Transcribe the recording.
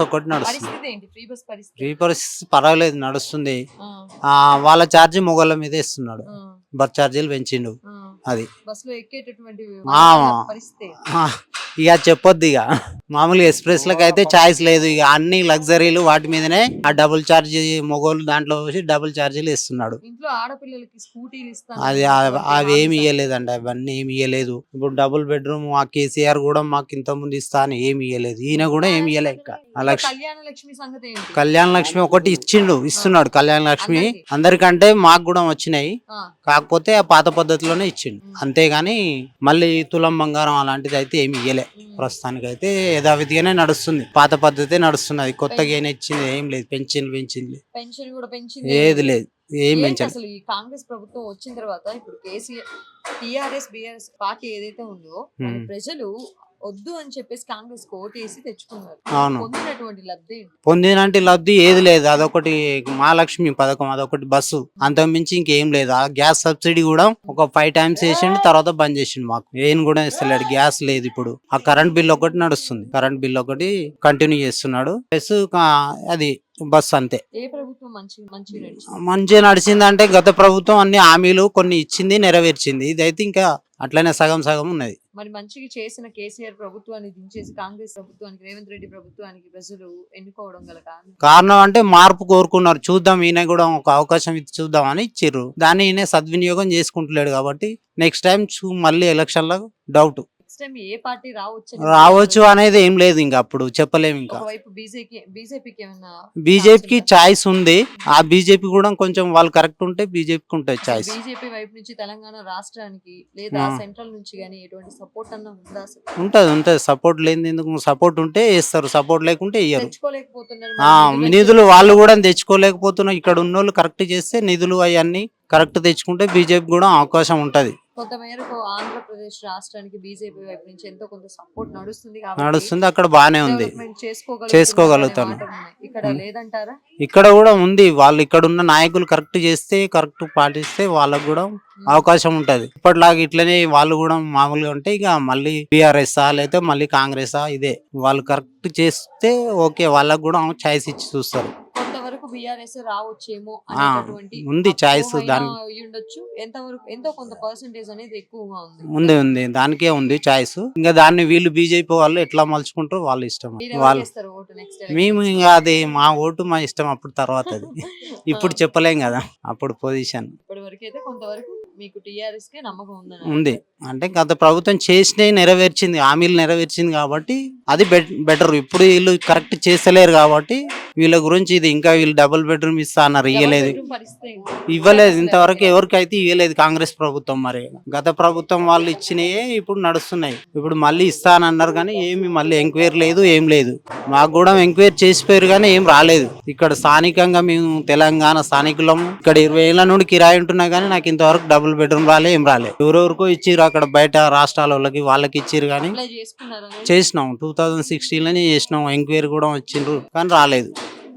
ఒకటి నడుస్తుంది. పరిస్థితి ఏంటి? ఫ్రీ బస్ పరిస్థితి ఫ్రీ పరిస్థితి పర్వాలేదు నడుస్తుంది. ఆ, వాళ్ళ ఛార్జ్ మొగోళ్ళ మీద ఇస్తున్నాడు. ఆ, బస్ ఛార్జీలు పెంచిండు. ఆ. అది బస్సులో ఎక్కేటటువంటి ఆ, మహిళల పరిస్థితి ఆ, ఇక చెప్పొద్దు. ఇక మామూలుగా ఎక్స్ప్రెస్ లకు అయితే ఛాయిస్ లేదు. ఇక అన్ని లగ్జరీలు వాటి మీదనే ఆ డబుల్ ఛార్జ్ మొగోళ్ళు దాంట్లో వచ్చి డబుల్ ఛార్జీలు ఇస్తున్నాడు. ఇంట్లో ఆడపిల్లలకి స్కూటీలు అది అవి ఏమి ఇయ్యలేదండి. అవన్నీ ఏమి ఇయ్యలేదు. ఇప్పుడు డబుల్ బెడ్రూమ్ ఆ కేసీఆర్ కూడా మాకు ఇంత ముందు ఇస్తా అని ఏమి ఇయ్యలేదు. ఈయన కూడా ఏమి ఇయ్యలే. ఇంకా కళ్యాణ లక్ష్మి సంగతి ఏంటి? కళ్యాణ లక్ష్మి ఒకటి ఇస్తున్నాడు. కళ్యాణ లక్ష్మి అందరికంటే మాకు కూడా వచ్చినాయి. ఆ, కాకపోతే ఆ పాత పద్ధతిలోనే ఇచ్చిండు. అంతేగాని మళ్ళీ తులం బంగారం అలాంటిది అయితే ఏమి ఇయ్యలే. ప్రస్తుతానికి అయితే యథావిధిగానే నడుస్తుంది. పాత పద్ధతి నడుస్తున్నది. కొత్తగా ఏమైనా ఇచ్చింది ఏం లేదు. పెన్షన్ పెన్షన్ కూడా పెంచింది ఏది లేదు. ఏం ఏంటి పెంచాలి. అసలు ఈ కాంగ్రెస్ ప్రభుత్వం వచ్చిన తర్వాత ఇప్పుడు కేసీఆర్ టిఆర్ఎస్ బిఆర్ఎస్ పార్టీ ఏదైతే ఉందో అది ప్రజలు వద్దు అని చెప్పేసి కాంగ్రెస్ ఓటేసి తెచ్చుకున్నారు. అవును. పొందినటువంటి లబ్ధి ఏంటి? పొందినంటే లబ్ధి ఏది లేదు. అదొకటి మహాలక్ష్మి పథకం, అదొకటి బస్సు, అంతకు మించి ఇంకేం లేదు. ఆ గ్యాస్ సబ్సిడీ కూడా ఒక 5 times వేసిండు, తర్వాత బంద్ చేసిండు. మాకు ఏం కూడా ఇస్తలేడు. గ్యాస్ లేదు. ఇప్పుడు ఆ కరెంట్ బిల్ ఒకటి నడుస్తుంది. కరెంట్ బిల్ ఒకటి కంటిన్యూ చేస్తున్నాడు. ప్లస్ అది బస్ అంతే. ఏ ప్రభుత్వం మంచిగా నడిచింది? మంచిగా నడిచింది అంటే గత ప్రభుత్వం అన్ని హామీలు కొన్ని ఇచ్చింది, నెరవేర్చింది. ఇదైతే ఇంకా అట్లనే సగం సగం ఉన్నది. మరి మంచిగా చేసిన కేసీఆర్ ప్రభుత్వాన్ని దించేసి కాంగ్రెస్ ప్రభుత్వానికి, రేవంత్ రెడ్డి ప్రభుత్వానికి ప్రజలు ఎన్నుకోవడం గల కారణం అంటే మార్పు కోరుకున్నారు. చూద్దాం, ఈయన కూడా ఒక అవకాశం ఇచ్చి చూద్దాం అని ఇచ్చిర్రు. దాన్ని ఈయన సద్వినియోగం చేసుకుంటలేడు. కాబట్టి నెక్స్ట్ టైం మళ్ళీ ఎలక్షన్ లో డౌట్ నెక్స్ట్ టైం ఏ పార్టీ రావచ్చు అనేది ఏం లేదు. ఇంకా అప్పుడు చెప్పలేము. ఇంకా ఒకవైపు బీజేపీకి ఏమన్నా బీజేపీకి ఛాయిస్ ఉంది. ఆ బీజేపీ కూడా కొంచెం వాళ్ళు కరెక్ట్ ఉంటే బీజేపీకి ఉంటుంది ఛాయిస్. బీజేపీ వైపు నుంచి తెలంగాణ రాష్ట్రానికి లేదా సెంట్రల్ నుంచి గానీ ఎటువంటి సపోర్ట్ అన్న ఉందా? ఉంటది. సపోర్ట్ లేని ఎందుకు? సపోర్ట్ ఉంటే వేస్తారు, సపోర్ట్ లేకుంటే ఇయ్యరు. తెచ్చుకోలేకపోతున్నారు నిధులు వాళ్ళు కూడా తెచ్చుకోలేకపోతున్నారు. ఇక్కడ ఉన్న వాళ్ళు కరెక్ట్ చేస్తే నిధులు అవన్నీ కరెక్ట్ తెచ్చుకుంటే బీజేపీ కూడా అవకాశం ఉంటది. కొంతమేరకు ఆంధ్రప్రదేశ్ రాష్ట్రానికి బీజేపీ వైపు నుంచి ఎంతో కొంత సపోర్ట్ నడుస్తుంది. అక్కడ బానే ఉంది, చేసుకోగలుగుతాను. ఇక్కడ లేదంటారా? ఇక్కడ కూడా ఉంది. వాళ్ళు ఇక్కడ ఉన్న నాయకులు కరెక్ట్ చేస్తే, కరెక్ట్ పాటిస్తే వాళ్ళకు కూడా అవకాశం ఉంటది. ఇప్పటిలాగా ఇట్లనే వాళ్ళు కూడా మామూలుగా ఉంటే ఇక మళ్ళీ టీఆర్ఎస్ లేకపోతే మళ్ళీ కాంగ్రెస్ ఇదే వాళ్ళు కరెక్ట్ చేస్తే ఓకే, వాళ్ళకు కూడా ఛాయిస్ ఇచ్చి చూస్తారు. కొంతవరకు బీఆర్ఎస్ రావచ్చేమో ఉంది ఛాయిస్. దాని ఉండొచ్చు. ఎంతో కొంత పర్సెంటేజ్ అనేది ఎక్కువగా ఉంది. దానికే ఉంది ఛాయిస్. ఇంకా దాన్ని వీళ్ళు బీజేపీ వాళ్ళు ఎట్లా మలుచుకుంటారో వాళ్ళ ఇష్టం. వాళ్ళు మేము ఇంకా అది మా ఓటు మా ఇష్టం. అప్పుడు తర్వాత అది ఇప్పుడు చెప్పలేం కదా. అప్పుడు పొజిషన్ ఇప్పటి వరకు అయితే కొంతవరకు మీకు టీఆర్ఎస్ కే నమ్మకం ఉంది. అంటే గత ప్రభుత్వం చేసినవి నెరవేర్చింది, హామీలు నెరవేర్చింది కాబట్టి అది బెటర్. ఇప్పుడు వీళ్ళు కరెక్ట్ చేస్తలేరు కాబట్టి వీళ్ళ గురించి ఇది ఇంకా వీళ్ళు డబుల్ బెడ్రూమ్ ఇస్తా అన్నారు, ఇవ్వలేదు. ఇంతవరకు ఎవరికైతే ఇవ్వలేదు కాంగ్రెస్ ప్రభుత్వం. మరి గత ప్రభుత్వం వాళ్ళు ఇచ్చినయే ఇప్పుడు నడుస్తున్నాయి. ఇప్పుడు మళ్ళీ ఇస్తా అని అన్నారు కానీ ఏమి మళ్ళీ ఎంక్వైరీ లేదు, ఏం లేదు. మాకు కూడా ఎంక్వైరీ చేసిపోయారు కానీ ఏం రాలేదు. ఇక్కడ స్థానికంగా మేము తెలంగాణ స్థానికులము. ఇక్కడ 20 ఏళ్ల నుండి కిరాయి ఉంటున్నా కానీ నాకు ఇంతవరకు డబుల్ బెడ్రూమ్ రాలే, ఏం రాలే. ఎవరెవరికో ఇచ్చిర్రు అక్కడ బయట రాష్ట్రాల వాళ్ళకి ఇచ్చిర్రు కానీ చేసినాం. 2016లోనే చేసినాం. ఎంక్వైరీ కూడా వచ్చిండ్రు కానీ రాలేదు.